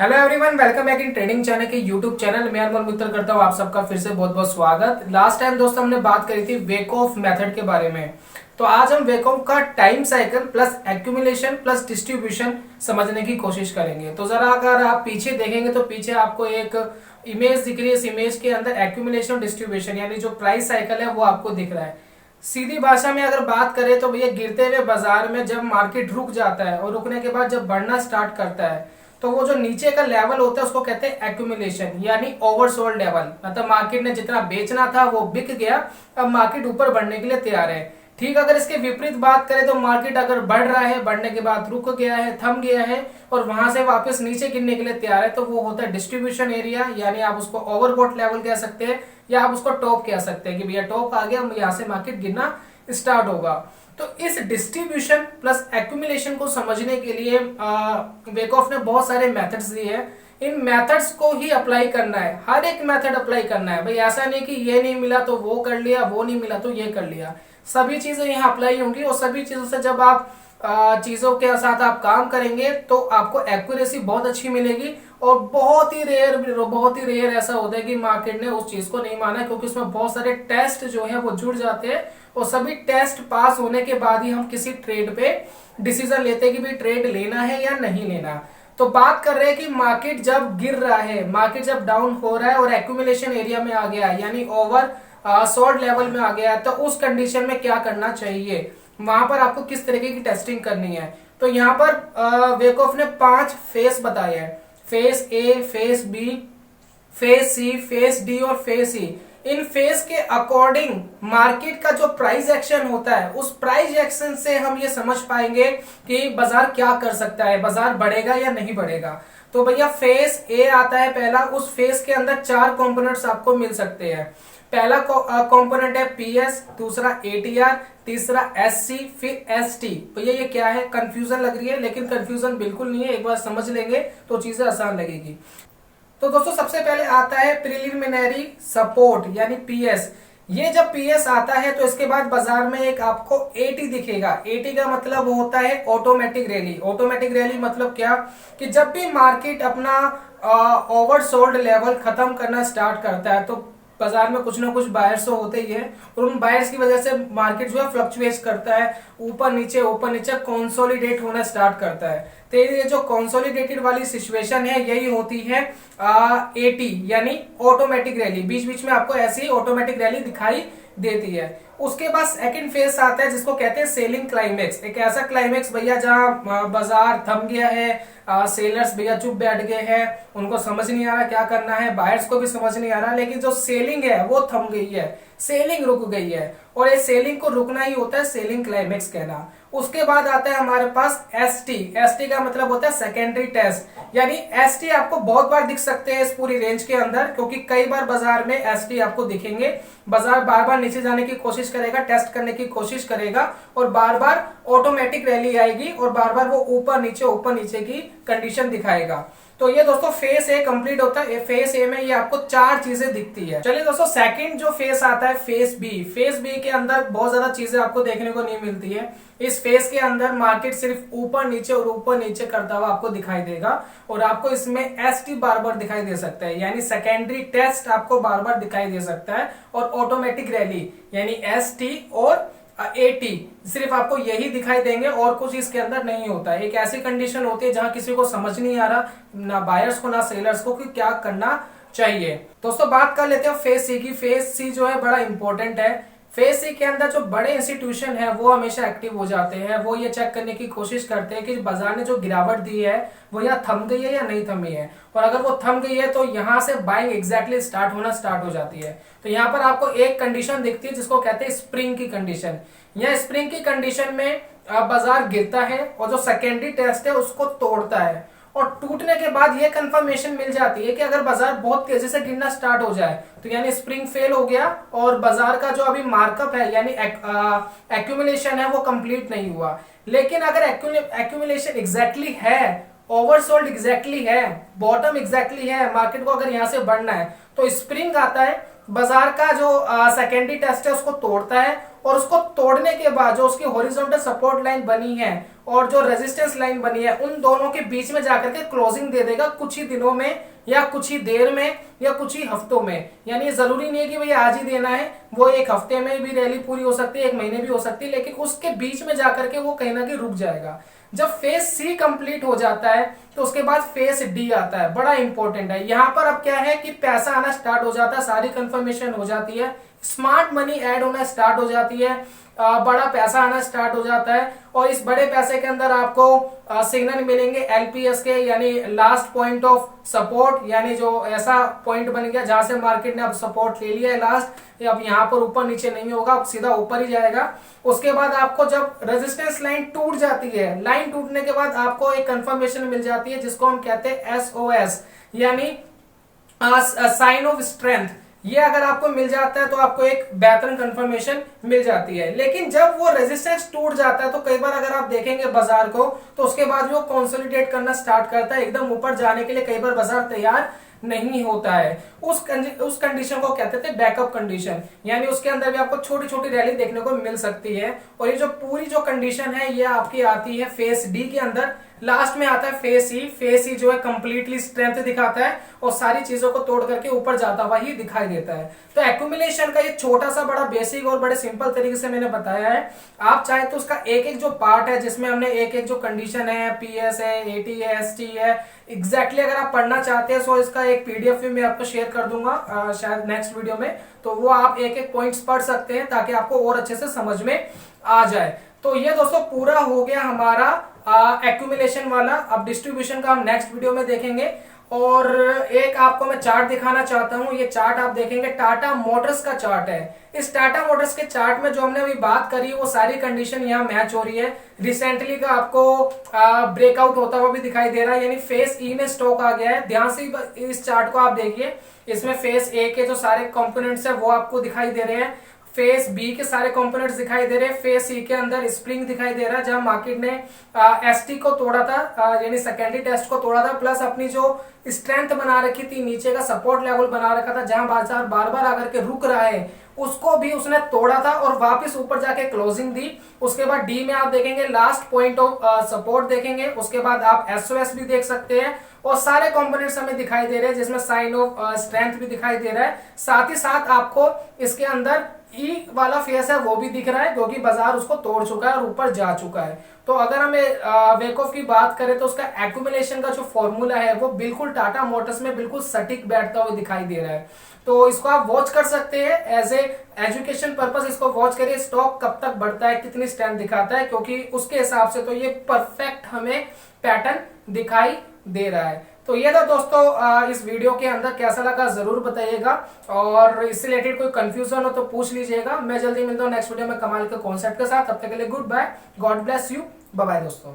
Hello everyone, welcome back in trading channel के YouTube channel में अनमोल मित्र करता हूँ आप सबका फिर से बहुत बहुत स्वागत। लास्ट टाइम दोस्तों हमने बात करी थी वेकऑफ मेथड के बारे में। तो आज हम वेकऑफ का time cycle plus accumulation plus distribution समझने की कोशिश करेंगे। तो जरा अगर आप पीछे देखेंगे तो पीछे आपको एक इमेज दिख रही है। इस इमेज के अंदर एक्यूमुलेशन डिस्ट्रीब्यूशन यानी जो प्राइस साइकिल है वो आपको दिख रहा है। सीधी भाषा में अगर बात करें तो भैया गिरते हुए बाजार में जब मार्केट रुक जाता है और रुकने के बाद जब बढ़ना स्टार्ट करता है तो वो जो नीचे का लेवल होता है उसको कहते हैं एक्यूमुलेशन यानी ओवरसोल्ड लेवल। मतलब मार्केट ने जितना बेचना था वो बिक गया, अब मार्केट ऊपर बढ़ने के लिए तैयार है। ठीक, अगर इसके विपरीत बात करें तो मार्केट अगर बढ़ रहा है, बढ़ने के बाद रुक गया है, थम गया है और वहां से वापस नीचे गिरने के लिए तैयार है, तो वो होता है डिस्ट्रीब्यूशन एरिया। यानी आप उसको ओवरबॉट लेवल कह सकते हैं या आप उसको टॉप कह सकते हैं कि भैया टॉप आ गया, यहाँ से मार्केट गिरना स्टार्ट होगा। तो इस डिस्ट्रीब्यूशन प्लस एक्यूमुलेशन को समझने के लिए वेकऑफ ने बहुत सारे मेथड्स दिए हैं। इन मेथड्स को ही अप्लाई करना है, हर एक मेथड अप्लाई करना है भाई। ऐसा नहीं कि ये नहीं मिला तो वो कर लिया, वो नहीं मिला तो ये कर लिया। सभी चीजें यहाँ अप्लाई होंगी और सभी चीजों से जब आप चीजों के साथ आप काम करेंगे तो आपको एक्यूरेसी बहुत अच्छी मिलेगी। और बहुत ही रेयर ऐसा होता है कि मार्केट ने उस चीज को नहीं माना, क्योंकि उसमें बहुत सारे टेस्ट जो है वो जुड़ जाते हैं और सभी टेस्ट पास होने के बाद ही हम किसी ट्रेड पे डिसीजन लेते हैं कि भाई ट्रेड लेना है या नहीं लेना। तो बात कर रहे हैं कि मार्केट जब गिर रहा है, मार्केट जब डाउन हो रहा है और एक्यूमुलेशन एरिया में आ गया है यानी ओवर शॉर्ट लेवल में आ गया है, तो उस कंडीशन में क्या करना चाहिए, वहां पर आपको किस तरीके की टेस्टिंग करनी है। तो यहाँ पर वेकऑफ ने 5 फेस बताए हैं। फेस ए, फेस बी, फेस सी, फेस डी और फेस ई। इन फेस के अकॉर्डिंग मार्केट का जो प्राइस एक्शन होता है उस प्राइस एक्शन से हम ये समझ पाएंगे कि बाजार क्या कर सकता है, बाजार बढ़ेगा या नहीं बढ़ेगा। तो भैया फेस ए आता है पहला। उस फेस के अंदर 4 कंपोनेंट्स आपको मिल सकते हैं। पहला कंपोनेंट है पीएस, दूसरा एटीआर, तीसरा एससी, फिर एसटी। भैया ये क्या है, कंफ्यूजन लग रही है, लेकिन कंफ्यूजन बिल्कुल नहीं है, एक बार समझ लेंगे तो चीजें आसान लगेगी। तो दोस्तों सबसे पहले आता है प्रिलिमिनरी सपोर्ट यानी पीएस। ये जब पीएस आता है तो इसके बाद बाजार में एक आपको एटी दिखेगा। एटी का मतलब होता है ऑटोमेटिक रैली। ऑटोमेटिक रैली मतलब क्या, कि जब भी मार्केट अपना ओवरसोल्ड लेवल खत्म करना स्टार्ट करता है तो बाजार में कुछ ना कुछ बायर्स तो होते ही है और उन बायर्स की वजह से मार्केट जो है फ्लक्चुएट करता है, ऊपर नीचे कंसोलिडेट होना स्टार्ट करता है। तो ये जो कंसोलिडेटेड वाली सिचुएशन है यही होती है एटी यानी ऑटोमेटिक रैली। बीच बीच में आपको ऐसी ऑटोमेटिक रैली दिखाई देती है। उसके बाद सेकंड फेज आता है जिसको कहते हैं सेलिंग क्लाइमेक्स। एक ऐसा क्लाइमेक्स भैया जहां बाजार थम गया है, सेलर्स भैया चुप बैठ गए हैं, उनको समझ नहीं आ रहा क्या करना है, बायर्स को भी समझ नहीं आ रहा, लेकिन जो सेलिंग है वो थम गई है, सेलिंग रुक गई है और ये सेलिंग को रुकना ही होता है सेलिंग क्लाइमेक्स कहना। उसके बाद आता है हमारे पास एसटी। एसटी का मतलब होता है सेकेंडरी टेस्ट। यानी एसटी आपको बहुत बार दिख सकते हैं इस पूरी रेंज के अंदर, क्योंकि कई बार बाजार में एसटी आपको दिखेंगे। बाजार बार बार नीचे जाने की कोशिश करेगा, टेस्ट करने की कोशिश करेगा और बार बार ऑटोमेटिक रैली आएगी और बार बार वो ऊपर नीचे की कंडीशन दिखाएगा। तो ये दोस्तों फेस ए कंप्लीट होता है। फेस ए में ये आपको 4 चीजें दिखती है। चलिए दोस्तों सेकंड जो फेस आता है फेस बी। फेस बी के अंदर बहुत ज्यादा चीजें आपको देखने को नहीं मिलती है। इस फेस के अंदर मार्केट सिर्फ ऊपर नीचे और ऊपर नीचे करता हुआ आपको दिखाई देगा और आपको इसमें एसटी बार बार दिखाई दे सकता है यानी सेकेंडरी टेस्ट आपको बार बार दिखाई दे सकता है और ऑटोमेटिक रैली यानी एसटी और एटी सिर्फ आपको यही दिखाई देंगे और कुछ इसके अंदर नहीं होता है। एक ऐसी कंडीशन होती है जहां किसी को समझ नहीं आ रहा, ना बायर्स को ना सेलर्स को, कि क्या करना चाहिए। दोस्तों बात कर लेते हैं फेस सी की। फेस सी जो है बड़ा इंपॉर्टेंट है। फेस सी के अंदर जो बड़े इंस्टीट्यूशन है वो हमेशा एक्टिव हो जाते हैं। वो ये चेक करने की कोशिश करते हैं कि बाजार ने जो गिरावट दी है वो यहाँ थम गई है या नहीं थमी है, और अगर वो थम गई है तो यहाँ से बाइंग एग्जैक्टली स्टार्ट होना स्टार्ट हो जाती है। तो यहाँ पर आपको एक कंडीशन दिखती है जिसको कहते हैं स्प्रिंग की कंडीशन। यह स्प्रिंग की कंडीशन में बाजार गिरता है और जो सेकेंडरी टेस्ट है उसको तोड़ता है और टूटने के बाद ये कंफर्मेशन मिल जाती है कि अगर बाजार बहुत तेजी से गिरना स्टार्ट हो जाए तो यानी स्प्रिंग फेल हो गया और बाजार का जो अभी मार्कअप है यानी एक्यूमुलेशन है वो कंप्लीट नहीं हुआ। लेकिन अगर एक्यूमुलेशन एग्जैक्टली है, ओवरसोल्ड एग्जैक्टली है, बॉटम एग्जैक्टली है, मार्केट को अगर यहाँ से बढ़ना है तो स्प्रिंग आता है बाजार का जो सेकेंडरी टेस्ट है उसको तोड़ता है, और उसको तोड़ने के बाद जो उसकी हॉरिजॉन्टल सपोर्ट लाइन बनी है और जो रेजिस्टेंस लाइन बनी है, उन दोनों के बीच में जाकर के क्लोजिंग दे देगा कुछ ही दिनों में, या कुछ ही देर में, या कुछ ही हफ्तों में। यानी जरूरी नहीं है कि भाई आज ही देना है, वो एक हफ्ते में भी रैली पूरी हो सकती है, एक महीने भी हो सकती है, लेकिन उसके बीच में जाकर के वो कहीं ना कहीं रुक जाएगा। जब फेज सी कंप्लीट हो जाता है तो उसके बाद फेज डी आता है, बड़ा इंपॉर्टेंट है। यहां पर अब क्या है कि पैसा आना स्टार्ट हो जाता है, सारी कंफर्मेशन हो जाती है, स्मार्ट मनी ऐड होना स्टार्ट हो जाती है, बड़ा पैसा आना स्टार्ट हो जाता है, और इस बड़े पैसे के अंदर आपको सिग्नल मिलेंगे एलपीएस के, यानी लास्ट पॉइंट ऑफ सपोर्ट, यानी जो ऐसा पॉइंट बन गया जहां से मार्केट ने अब सपोर्ट ले लिया है लास्ट, अब यहाँ पर ऊपर नीचे नहीं होगा, अब सीधा ऊपर ही जाएगा। उसके बाद आपको जब रेजिस्टेंस लाइन टूट जाती है, लाइन टूटने के बाद आपको एक कंफर्मेशन मिल जाती है जिसको हम कहते हैं एसओएस, यानी साइन ऑफ स्ट्रेंथ। ये अगर आपको मिल जाता है तो आपको एक बेहतरीन कंफर्मेशन मिल जाती है। लेकिन जब वो रेजिस्टेंस टूट जाता है तो कई बार अगर आप देखेंगे बाजार को, तो उसके बाद वो कंसोलिडेट करना स्टार्ट करता है, एकदम ऊपर जाने के लिए कई बार बाजार तैयार नहीं होता है। उस कंडीशन को कहते थे बैकअप कंडीशन, यानी उसके अंदर भी आपको छोटी छोटी रैली देखने को मिल सकती है। और ये जो पूरी जो कंडीशन है ये आपकी आती है फेज डी के अंदर। लास्ट में आता है फेज सी। फेज सी जो है कंप्लीटली स्ट्रेंथ दिखाता है और सारी चीजों को तोड़ करके ऊपर जाता हुआ ही दिखाई देता है। तो एक्यूमुलेशन का ये छोटा सा बड़ा बेसिक और बड़े सिंपल तरीके से मैंने बताया है। आप चाहे तो उसका एक एक जो पार्ट है जिसमें हमने एक एक जो कंडीशन है, पीएस है, एटी है, एसटी है, एग्जैक्टली अगर आप पढ़ना चाहते हैं तो इसका एक पीडीएफ भी मैं आपको शेयर कर दूंगा शायद नेक्स्ट वीडियो में, तो वो आप एक एक पॉइंट्स पढ़ सकते हैं ताकि आपको और अच्छे से समझ में आ जाए। तो ये दोस्तों पूरा हो गया हमारा एक्यूमुलेशन वाला। अब डिस्ट्रीब्यूशन का हम नेक्स्ट वीडियो में देखेंगे। और एक आपको मैं चार्ट दिखाना चाहता हूं, ये चार्ट आप देखेंगे टाटा मोटर्स का चार्ट है। इस टाटा मोटर्स के चार्ट में जो हमने अभी बात करी वो सारी कंडीशन यहाँ मैच हो रही है। रिसेंटली का आपको ब्रेकआउट होता हुआ भी दिखाई दे रहा है, यानी फेज ई में स्टॉक आ गया है। ध्यान से इस चार्ट को आप देखिए, इसमें फेज ए के जो सारे कंपोनेंट्स है वो आपको दिखाई दे रहे हैं, फेज बी के सारे कंपोनेंट्स दिखाई दे रहे हैं, फेज सी के अंदर स्प्रिंग दिखाई दे रहा है जहां मार्केट ने एसटी को तोड़ा था, यानी सेकेंडरी टेस्ट को तोड़ा था, प्लस अपनी जो स्ट्रेंथ बना रखी थी, नीचे का सपोर्ट लेवल बना रखा था जहां बाजार बार बार आकर के रुक रहा है, उसको भी उसने तोड़ा था और वापस ऊपर जाके क्लोजिंग दी। उसके बाद डी में आप देखेंगे लास्ट पॉइंट ऑफ सपोर्ट देखेंगे, उसके बाद आप एसओएस भी देख सकते हैं, और सारे कंपोनेंट्स हमें दिखाई दे रहे हैं जिसमें साइन ऑफ स्ट्रेंथ भी दिखाई दे रहा है। साथ ही साथ आपको इसके अंदर ई वाला फेस है वो भी दिख रहा है क्योंकि बाजार उसको तोड़ चुका है और ऊपर जा चुका है। तो अगर हमें वेकऑफ की बात करें तो उसका एक्यूमुलेशन का जो फॉर्मूला है वो बिल्कुल टाटा मोटर्स में बिल्कुल सटीक बैठता हुआ दिखाई दे रहा है। तो इसको आप वॉच कर सकते हैं एज ए एजुकेशन पर्पस, इसको वॉच करिए स्टॉक कब तक बढ़ता है, कितनी स्ट्रेंथ दिखाता है, क्योंकि उसके हिसाब से तो ये परफेक्ट हमें पैटर्न दिखाई दे रहा है। तो ये था दोस्तों इस वीडियो के अंदर, कैसा लगा जरूर बताइएगा, और इससे रिलेटेड कोई कंफ्यूजन हो तो पूछ लीजिएगा। मैं जल्दी मिलता हूँ नेक्स्ट वीडियो में कमाल के कॉन्सेप्ट के साथ। तब तक के लिए good bye, god bless you, bye bye दोस्तों।